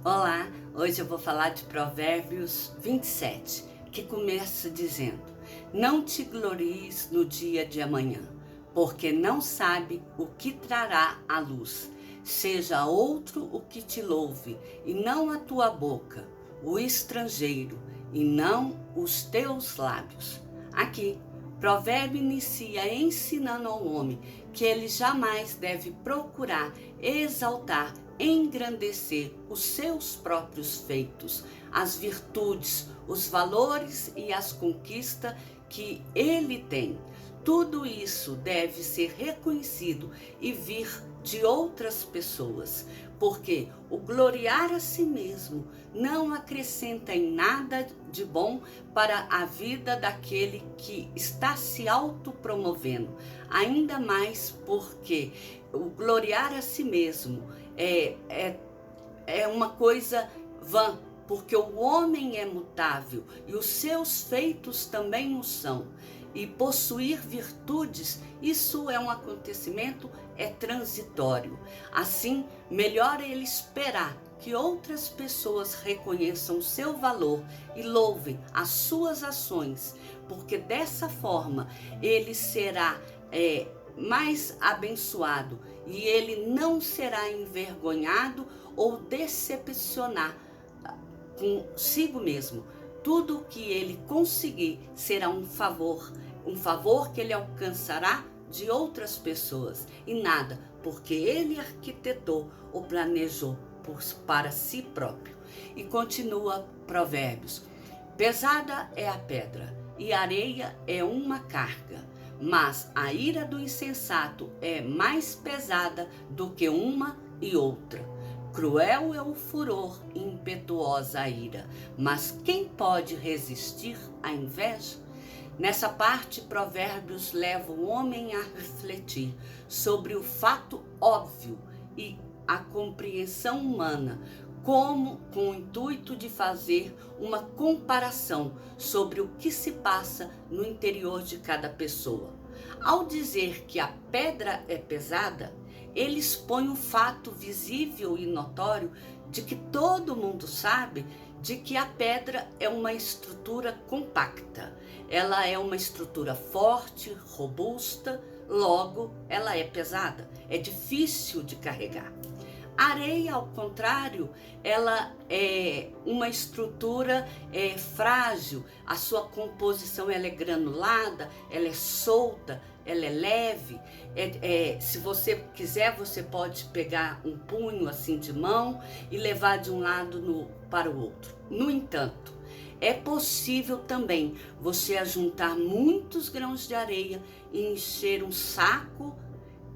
Olá, hoje eu vou falar de Provérbios 27, que começa dizendo: Não te glories no dia de amanhã, porque não sabe o que trará a luz. Seja outro o que te louve, e não a tua boca, o estrangeiro, e não os teus lábios. Aqui, Provérbio inicia ensinando ao homem que ele jamais deve procurar exaltar, engrandecer os seus próprios feitos, as virtudes, os valores e as conquistas que ele tem. Tudo isso deve ser reconhecido e vir de outras pessoas, porque o gloriar a si mesmo não acrescenta em nada de bom para a vida daquele que está se autopromovendo, ainda mais porque o gloriar a si mesmo é uma coisa vã, porque o homem é mutável e os seus feitos também o são. E possuir virtudes, isso é um acontecimento, é transitório. Assim, melhor ele esperar que outras pessoas reconheçam o seu valor e louvem as suas ações, porque dessa forma ele será mais abençoado e ele não será envergonhado ou decepcionar consigo mesmo. Tudo que ele conseguir será um favor que ele alcançará de outras pessoas, e nada porque ele arquitetou ou planejou para si próprio. E continua Provérbios: pesada é a pedra e a areia é uma carga, mas a ira do insensato é mais pesada do que uma e outra. Cruel é o furor e impetuosa a ira, mas quem pode resistir à inveja? Nessa parte, Provérbios leva o homem a refletir sobre o fato óbvio e a compreensão humana, como com o intuito de fazer uma comparação sobre o que se passa no interior de cada pessoa. Ao dizer que a pedra é pesada, ele expõe um fato visível e notório de que todo mundo sabe, de que a pedra é uma estrutura compacta. Ela é uma estrutura forte, robusta, logo ela é pesada, é difícil de carregar. A areia, ao contrário, ela é uma estrutura frágil, a sua composição ela é granulada, ela é solta, ela é leve. Se você quiser, você pode pegar um punho assim de mão e levar de um lado para o outro. No entanto, é possível também você ajuntar muitos grãos de areia e encher um saco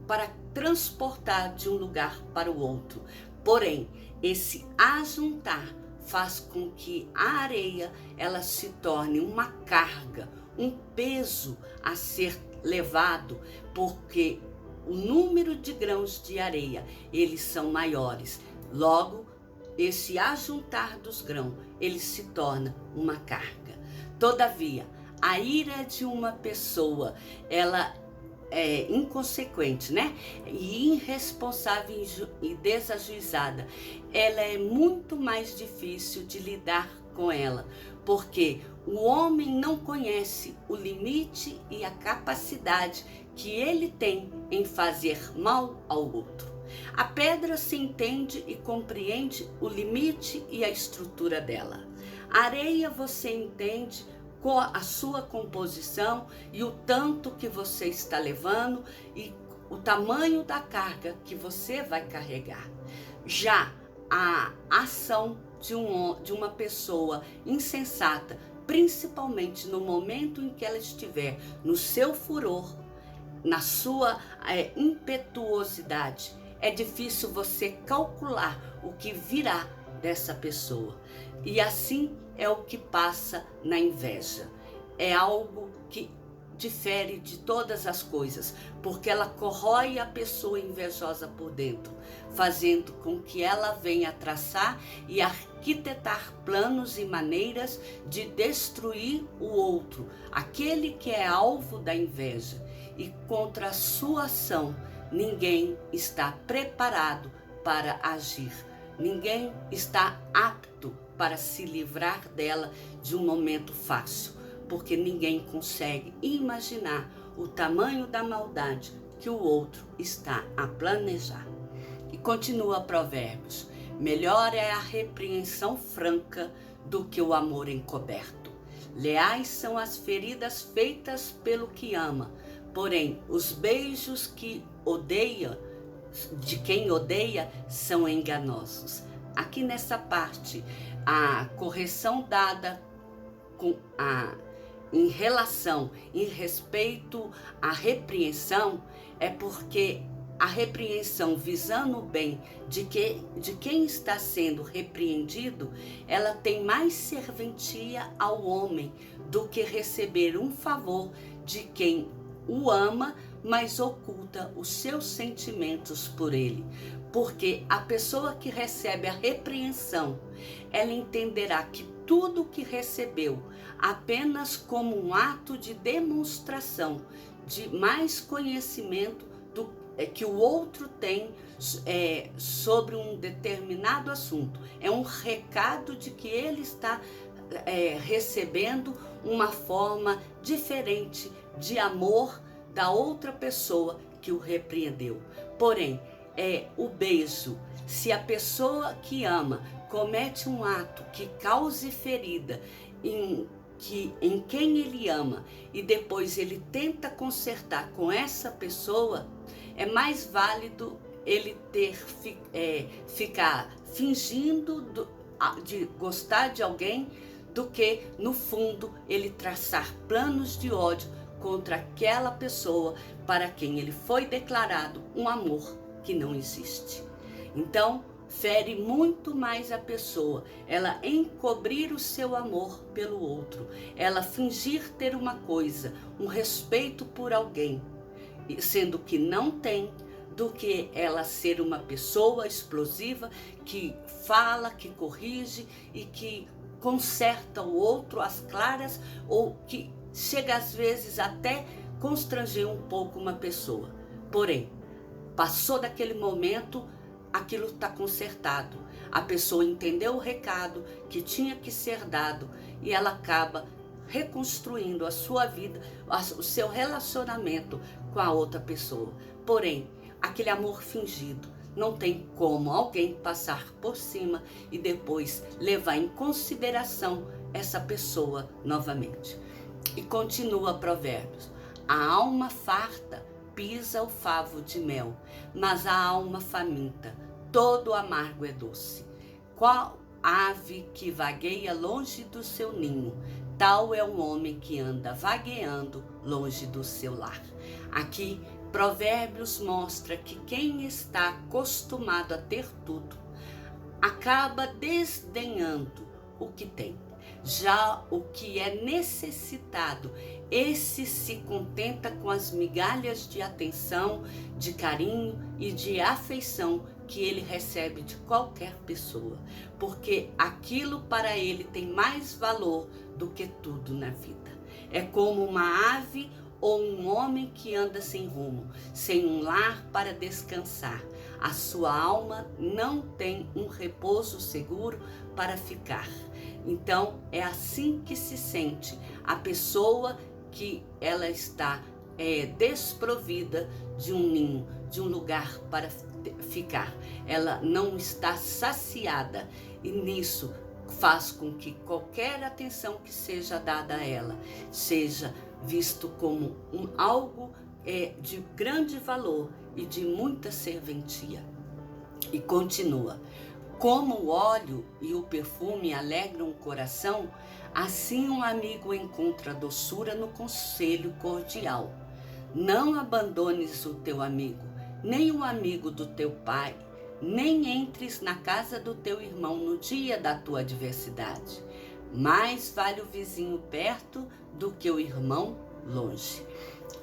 para transportar de um lugar para o outro. Porém, esse ajuntar faz com que a areia ela se torne uma carga, um peso a ser levado, porque o número de grãos de areia, eles são maiores. Logo, esse ajuntar dos grãos, ele se torna uma carga. Todavia, a ira de uma pessoa, ela é inconsequente, né? E irresponsável e desajuizada, ela é muito mais difícil de lidar com ela, porque o homem não conhece o limite e a capacidade que ele tem em fazer mal ao outro. A pedra se entende e compreende o limite e a estrutura dela. A areia você entende com a sua composição e o tanto que você está levando e o tamanho da carga que você vai carregar. Já a ação de uma pessoa insensata, principalmente no momento em que ela estiver no seu furor, na sua impetuosidade, é difícil você calcular o que virá dessa pessoa. E assim é o que passa na inveja. É algo que difere de todas as coisas, porque ela corrói a pessoa invejosa por dentro, fazendo com que ela venha traçar e arquitetar planos e maneiras de destruir o outro, aquele que é alvo da inveja. E contra a sua ação, ninguém está preparado para agir. ninguém está apto para se livrar dela de um momento fácil, porque ninguém consegue imaginar o tamanho da maldade que o outro está a planejar. E continua Provérbios: melhor é a repreensão franca do que o amor encoberto. Leais são as feridas feitas pelo que ama, porém os beijos de quem odeia são enganosos. Aqui nessa parte, a correção dada em respeito à repreensão é porque a repreensão visando o bem de quem está sendo repreendido, ela tem mais serventia ao homem do que receber um favor de quem o ama, mas oculta os seus sentimentos por ele. Porque a pessoa que recebe a repreensão, ela entenderá que tudo que recebeu apenas como um ato de demonstração de mais conhecimento que o outro tem sobre um determinado assunto. É um recado de que ele está recebendo uma forma diferente de amor da outra pessoa que o repreendeu. Porém, o beijo, se a pessoa que ama comete um ato que cause ferida em quem ele ama e depois ele tenta consertar com essa pessoa, é mais válido ele ficar fingindo de gostar de alguém do que, no fundo, ele traçar planos de ódio contra aquela pessoa para quem ele foi declarado um amor que não existe. Então, fere muito mais a pessoa ela encobrir o seu amor pelo outro, ela fingir ter uma coisa, um respeito por alguém, sendo que não tem, do que ela ser uma pessoa explosiva que fala, que corrige e que conserta o outro às claras, ou que chega às vezes até constranger um pouco uma pessoa. Porém, passou daquele momento, aquilo está consertado. A pessoa entendeu o recado que tinha que ser dado e ela acaba reconstruindo a sua vida, o seu relacionamento com a outra pessoa. Porém, aquele amor fingido, não tem como alguém passar por cima e depois levar em consideração essa pessoa novamente. E continua Provérbios: a alma farta pisa o favo de mel, mas a alma faminta, todo amargo é doce. Qual ave que vagueia longe do seu ninho, tal é um homem que anda vagueando longe do seu lar. Aqui, Provérbios mostra que quem está acostumado a ter tudo, acaba desdenhando o que tem. Já o que é necessitado, esse se contenta com as migalhas de atenção, de carinho e de afeição que ele recebe de qualquer pessoa, porque aquilo para ele tem mais valor do que tudo na vida. É como uma ave ou um homem que anda sem rumo, sem um lar para descansar. A sua alma não tem um repouso seguro para ficar. Então, é assim que se sente a pessoa que ela está desprovida de um ninho, de um lugar para ficar. Ela não está saciada e nisso faz com que qualquer atenção que seja dada a ela seja visto como algo de grande valor e de muita serventia. E continua: como o óleo e o perfume alegram o coração, assim um amigo encontra doçura no conselho cordial. Não abandones o teu amigo, nem o amigo do teu pai, nem entres na casa do teu irmão no dia da tua adversidade. Mais vale o vizinho perto do que o irmão longe.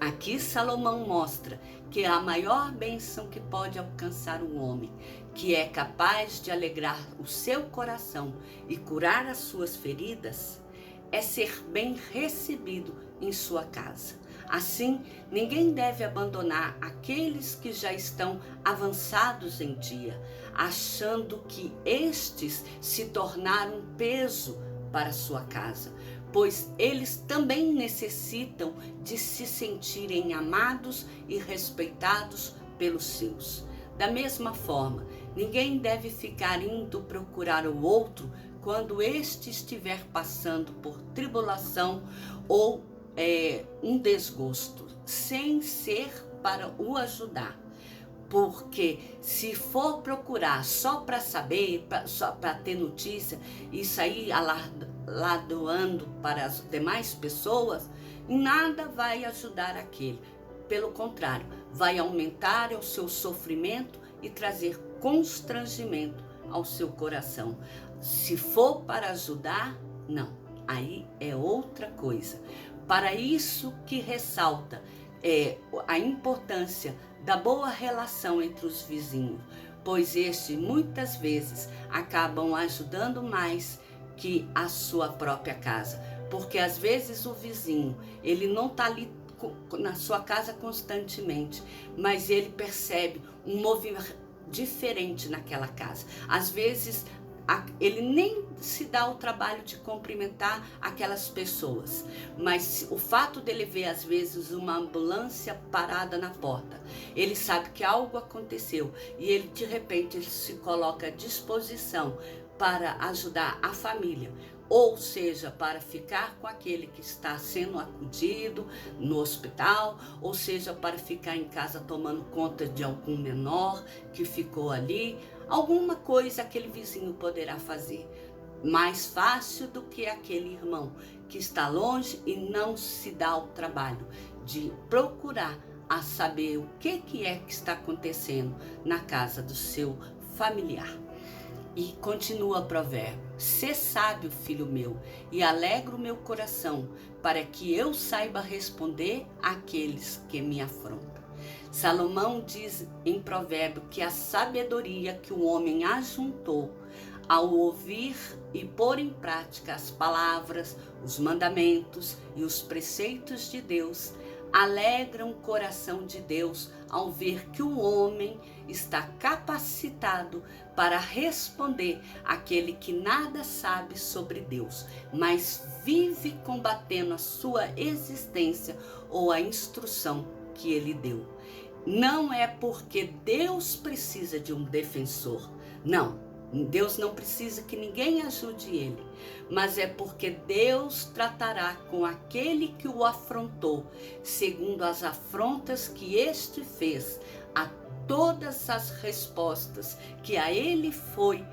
Aqui Salomão mostra que a maior bênção que pode alcançar um homem, que é capaz de alegrar o seu coração e curar as suas feridas, é ser bem recebido em sua casa. Assim, ninguém deve abandonar aqueles que já estão avançados em dia, achando que estes se tornaram um peso para sua casa, pois eles também necessitam de se sentirem amados e respeitados pelos seus. Da mesma forma, ninguém deve ficar indo procurar o outro quando este estiver passando por tribulação ou um desgosto, sem ser para o ajudar. Porque se for procurar só para saber, só para ter notícia e sair alardoando para as demais pessoas, em nada vai ajudar aquele. Pelo contrário, vai aumentar o seu sofrimento e trazer constrangimento ao seu coração. Se for para ajudar, não, aí é outra coisa. Para isso que ressalta a importância da boa relação entre os vizinhos, pois estes muitas vezes acabam ajudando mais que a sua própria casa, porque às vezes o vizinho, ele não está ali na sua casa constantemente, mas ele percebe um movimento diferente naquela casa. Às vezes ele nem se dá o trabalho de cumprimentar aquelas pessoas, mas o fato dele ver às vezes uma ambulância parada na porta, ele sabe que algo aconteceu e ele de repente ele se coloca à disposição para ajudar a família, ou seja, para ficar com aquele que está sendo acudido no hospital, ou seja, para ficar em casa tomando conta de algum menor que ficou ali. Alguma coisa aquele vizinho poderá fazer mais fácil do que aquele irmão que está longe e não se dá o trabalho de procurar a saber o que é que está acontecendo na casa do seu familiar. E continua o provérbio: sê sábio, filho meu, e alegra o meu coração, para que eu saiba responder àqueles que me afrontam. Salomão diz em provérbio que a sabedoria que o homem ajuntou ao ouvir e pôr em prática as palavras, os mandamentos e os preceitos de Deus alegram o coração de Deus ao ver que o homem está capacitado para responder àquele que nada sabe sobre Deus, mas vive combatendo a sua existência ou a instrução que ele deu. Não é porque Deus precisa de um defensor, não. Deus não precisa que ninguém ajude ele, mas é porque Deus tratará com aquele que o afrontou, segundo as afrontas que este fez, a todas as respostas que a ele foi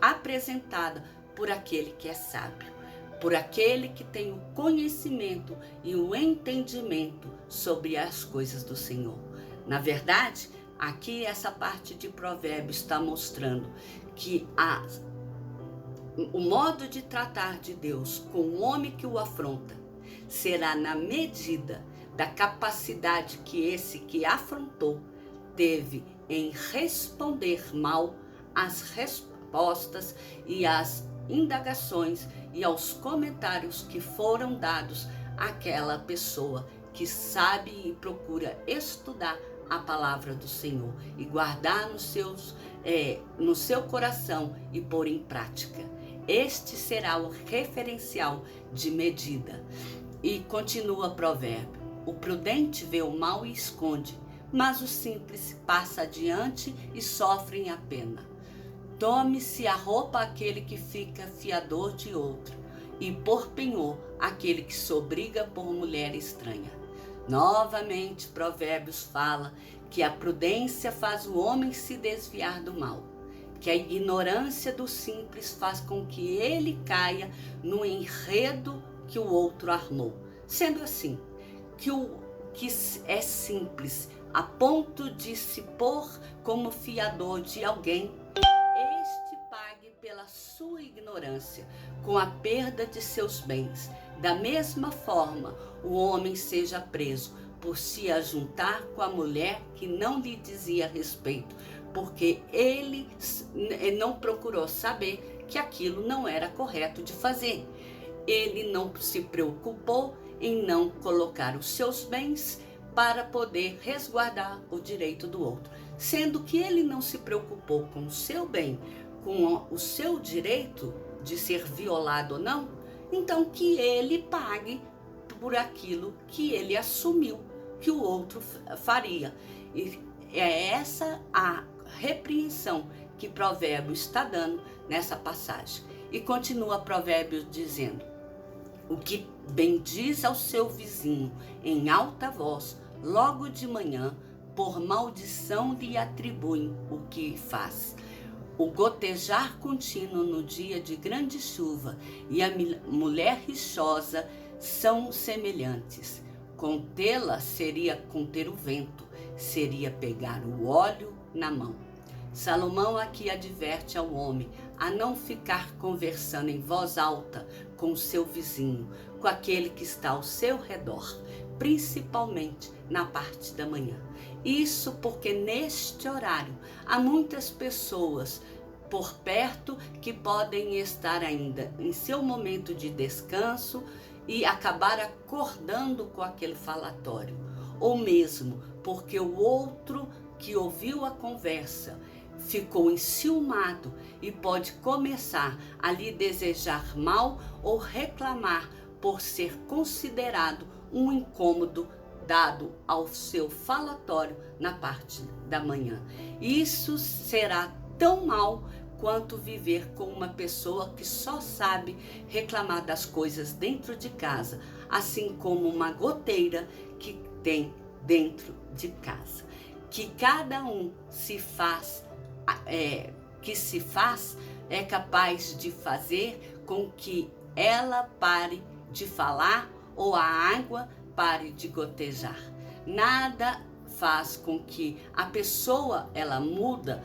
apresentada por aquele que é sábio, por aquele que tem o conhecimento e o entendimento sobre as coisas do Senhor. Na verdade, aqui essa parte de Provérbios está mostrando que o modo de tratar de Deus com o homem que o afronta será na medida da capacidade que esse que afrontou teve em responder mal às respostas e às indagações e aos comentários que foram dados àquela pessoa que sabe e procura estudar a palavra do Senhor e guardar no seu coração e pôr em prática. Este será o referencial de medida. E continua o provérbio: o prudente vê o mal e esconde, mas o simples passa adiante e sofrem a pena. Tome-se a roupa aquele que fica fiador de outro, e por penhor aquele que se obriga por mulher estranha. Novamente, Provérbios fala que a prudência faz o homem se desviar do mal, que a ignorância do simples faz com que ele caia no enredo que o outro armou. Sendo assim, que o que é simples a ponto de se pôr como fiador de alguém, este pague pela sua ignorância com a perda de seus bens. Da mesma forma, o homem seja preso por se ajuntar com a mulher que não lhe dizia respeito, porque ele não procurou saber que aquilo não era correto de fazer. Ele não se preocupou em não colocar os seus bens para poder resguardar o direito do outro, sendo que ele não se preocupou com o seu bem, com o seu direito de ser violado ou não, então que ele pague por aquilo que ele assumiu que o outro faria. E é essa a repreensão que Provérbios está dando nessa passagem. E continua Provérbios dizendo: o que bendiz ao seu vizinho em alta voz, logo de manhã, por maldição lhe atribuem o que faz. O gotejar contínuo no dia de grande chuva e a mulher rixosa são semelhantes. Contê-la seria conter o vento, seria pegar o óleo na mão. Salomão aqui adverte ao homem a não ficar conversando em voz alta com o seu vizinho, com aquele que está ao seu redor, principalmente na parte da manhã. Isso porque neste horário há muitas pessoas por perto que podem estar ainda em seu momento de descanso e acabar acordando com aquele falatório, ou mesmo porque o outro que ouviu a conversa ficou enciumado e pode começar a lhe desejar mal ou reclamar por ser considerado um incômodo dado ao seu falatório na parte da manhã. Isso será tão mal quanto viver com uma pessoa que só sabe reclamar das coisas dentro de casa, assim como uma goteira que tem dentro de casa. Que cada um é capaz de fazer com que ela pare de falar ou a água pare de gotejar. Nada faz com que a pessoa ela muda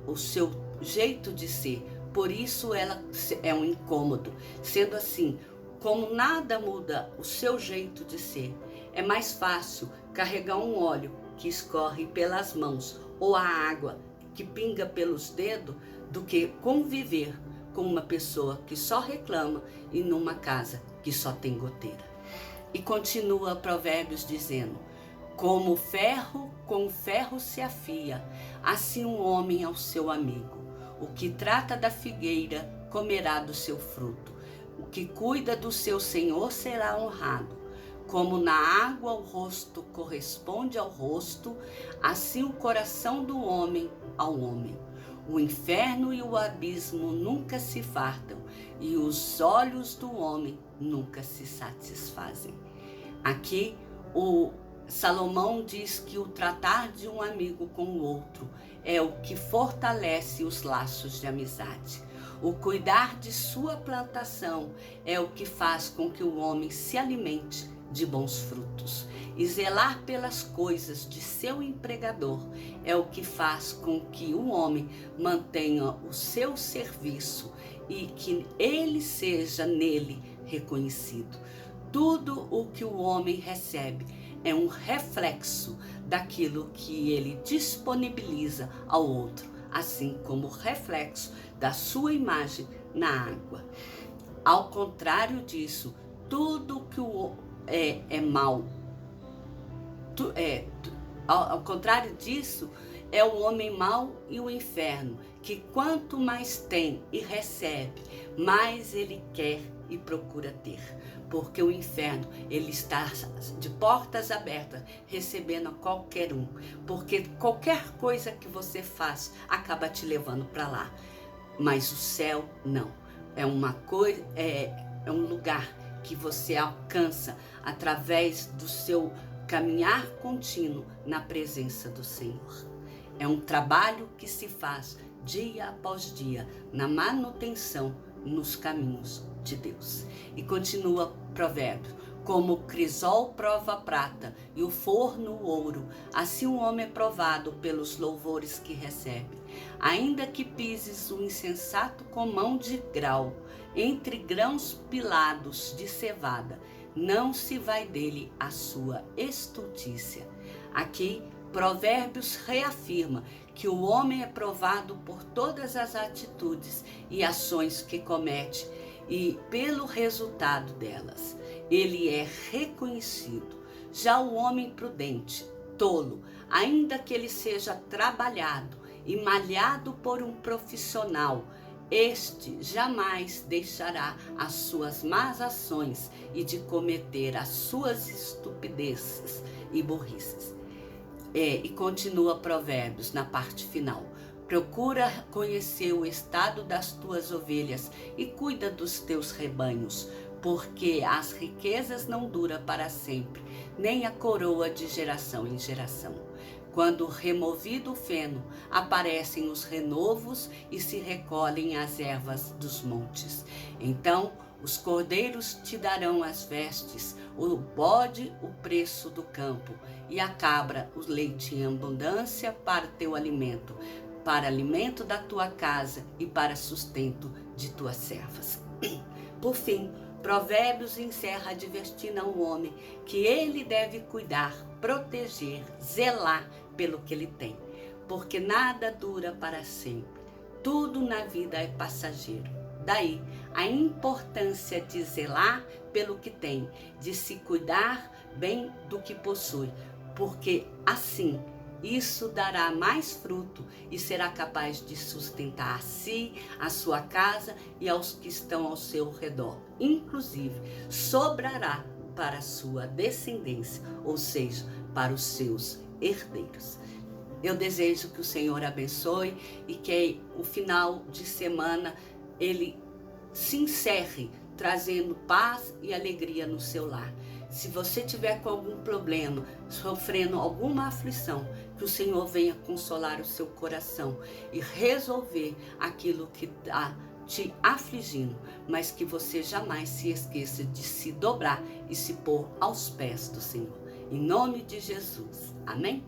o seu jeito de ser, por isso ela é um incômodo. Sendo assim, como nada muda o seu jeito de ser, é mais fácil carregar um óleo que escorre pelas mãos ou a água que pinga pelos dedos do que conviver com uma pessoa que só reclama e numa casa que só tem goteira. E continua Provérbios dizendo: como ferro com ferro se afia, assim um homem ao seu amigo. O que trata da figueira comerá do seu fruto. O que cuida do seu senhor será honrado. Como na água o rosto corresponde ao rosto, assim o coração do homem ao homem. O inferno e o abismo nunca se fartam, e os olhos do homem nunca se satisfazem. Aqui o Salomão diz que o tratar de um amigo com o outro é o que fortalece os laços de amizade. O cuidar de sua plantação é o que faz com que o homem se alimente de bons frutos. E zelar pelas coisas de seu empregador é o que faz com que o homem mantenha o seu serviço e que ele seja nele reconhecido. Tudo o que o homem recebe é um reflexo daquilo que ele disponibiliza ao outro, assim como o reflexo da sua imagem na água. Ao contrário disso, tudo que é mal, ao contrário disso, é o homem mau e o inferno, que quanto mais tem e recebe, mais ele quer e procura ter. Porque o inferno, ele está de portas abertas, recebendo a qualquer um. Porque qualquer coisa que você faz, acaba te levando para lá. Mas o céu, não. É uma coisa, é um lugar que você alcança através do seu caminhar contínuo na presença do Senhor. É um trabalho que se faz dia após dia, na manutenção nos caminhos de Deus. E continua Provérbios: como o crisol prova a prata e o forno o ouro, assim o homem é provado pelos louvores que recebe. Ainda que pises o insensato com mão de grau, entre grãos pilados de cevada, não se vai dele a sua estultícia. Aqui Provérbios reafirma que o homem é provado por todas as atitudes e ações que comete e pelo resultado delas. Ele é reconhecido. Já o homem prudente, tolo, ainda que ele seja trabalhado e malhado por um profissional, este jamais deixará as suas más ações e de cometer as suas estupidezes e burrices. E continua Provérbios na parte final. Procura conhecer o estado das tuas ovelhas e cuida dos teus rebanhos, porque as riquezas não duram para sempre, nem a coroa de geração em geração. Quando removido o feno, aparecem os renovos e se recolhem as ervas dos montes. Então os cordeiros te darão as vestes, o bode o preço do campo, e a cabra o leite em abundância para teu alimento, para alimento da tua casa e para sustento de tuas servas. Por fim, Provérbios encerra advertindo ao homem que ele deve cuidar, proteger, zelar pelo que ele tem, porque nada dura para sempre. Tudo na vida é passageiro. Daí a importância de zelar pelo que tem, de se cuidar bem do que possui, porque assim isso dará mais fruto e será capaz de sustentar a si, a sua casa e aos que estão ao seu redor. Inclusive, sobrará para a sua descendência, ou seja, para os seus herdeiros. Eu desejo que o Senhor abençoe e que o final de semana ele se encerre trazendo paz e alegria no seu lar. Se você tiver com algum problema, sofrendo alguma aflição, que o Senhor venha consolar o seu coração e resolver aquilo que está te afligindo, mas que você jamais se esqueça de se dobrar e se pôr aos pés do Senhor. Em nome de Jesus. Amém?